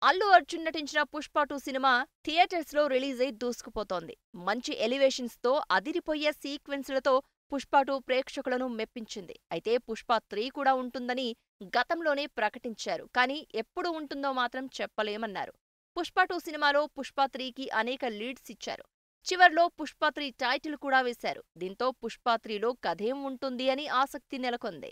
అల్లు అర్జున్ నటించిన 'Pushpa 2' cinema theatres లో release అయి దూసుకుపోతోంది. మంచి ఎలివేషన్స్ తో అదిరిపోయే సీక్వెన్సులతో 'పుష్ప 2' ప్రేక్షకులను మెప్పించింది. అయితే 'పుష్ప 3' కూడా ఉంటుందని గతంలోనే ప్రకటించారు. కానీ ఎప్పుడు ఉంటుందో మాత్రం చెప్పలేమన్నారు. 'పుష్ప 2' సినిమాలో 'పుష్ప 3'కి అనేక లీడ్స్ ఇచ్చారు. చివర్లో 'పుష్ప 3' టైటిల్ కూడా వేశారు. దీంతో 'పుష్ప 3'లో కథేం ఉంటుంది అని ఆసక్తి నెలకొంది.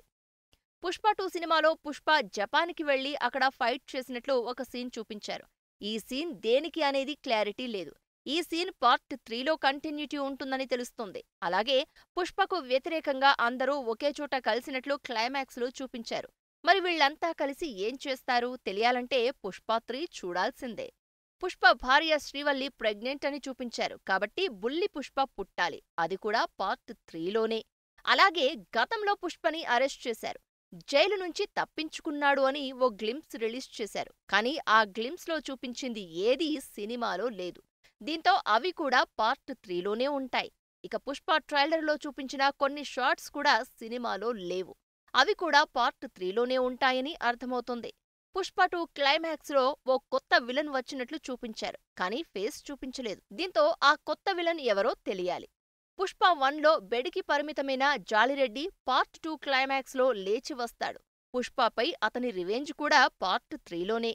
'పుష్ప 2' సినిమాలో పుష్ప జపాన్‌కి వెళ్లి అక్కడ ఫైట్ చేసినట్లు ఒక సీన్ చూపించారు. ఈ సీన్ దేనికి అనేది క్లారిటీ లేదు. ఈ సీన్ పార్ట్ 3లో కంటిన్యూటీ ఉంటుందని తెలుస్తోంది. అలాగే పుష్పకు వ్యతిరేకంగా అందరూ ఒకే చోట కలిసినట్లు క్లైమాక్స్‌లో చూపించారు. మరి వీళ్లంతా కలిసి ఏం చేస్తారు తెలియాలంటే 'పుష్ప 3' చూడాల్సిందే. పుష్ప భార్య శ్రీవల్లి ప్రెగ్నెంట్ అని చూపించారు. కాబట్టి బుల్లి పుష్ప పుట్టాలి. అది కూడా పార్ట్ 3లోనే. అలాగే గతంలో పుష్పని అరెస్ట్ చేశారు. జైలు నుంచి తప్పించుకున్నాడు అని ఓ గ్లింప్స్ రిలీజ్ చేశారు. కానీ ఆ గ్లింప్స్‌లో చూపించింది ఏదీ సినిమాలో లేదు. దీంతో అవి కూడా పార్ట్ 3లోనే ఉంటాయి. ఇక పుష్ప ట్రైలర్‌లో చూపించిన కొన్ని షాట్స్ కూడా సినిమాలో లేవు. అవి కూడా పార్ట్ 3లోనే ఉంటాయని అర్థమవుతోంది. 'పుష్ప 2' క్లైమాక్స్‌లో ఓ కొత్త విలన్ వచ్చినట్లు చూపించారు. కానీ ఫేస్ చూపించలేదు. దీంతో ఆ కొత్త విలన్ ఎవరో తెలియాలి. 'పుష్ప 1'లో బెడికి పరిమితమైన జాలిరెడ్డి పార్ట్ 2 క్లైమాక్స్‌లో లేచి వస్తాడు. 'పుష్పపై అతని రివెంజ్ కూడా పార్ట్ 3లోనే.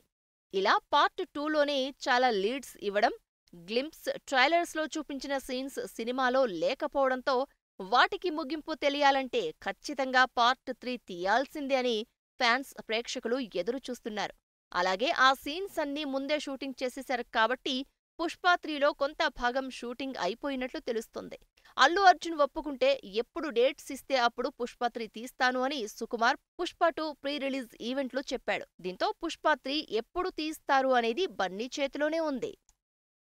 ఇలా పార్ట్ 2లోనే చాలా లీడ్స్ ఇవ్వడం, గ్లింప్స్, ట్రైలర్స్‌లో చూపించిన సీన్స్ సినిమాలో లేకపోవడంతో వాటికి ముగింపు తెలియాలంటే ఖచ్చితంగా పార్ట్ 3 తీయాల్సిందే అని ఫ్యాన్స్, ప్రేక్షకులు ఎదురు చూస్తున్నారు. అలాగే ఆ సీన్స్ అన్నీ ముందే షూటింగ్ చేసేశారు కాబట్టి 'పుష్ప 3'లో కొంత భాగం షూటింగ్ అయిపోయినట్లు తెలుస్తోంది. అల్లు అర్జున్ ఒప్పుకుంటే ఎప్పుడు డేట్స్ ఇస్తే అప్పుడు 'పుష్ప 3' తీస్తాను అని సుకుమార్ 'పుష్ప 2' ప్రీ రిలీజ్ ఈవెంట్లో చెప్పాడు. దీంతో 'పుష్ప 3' ఎప్పుడు తీస్తారు అనేది బన్నీ చేతిలోనే ఉంది.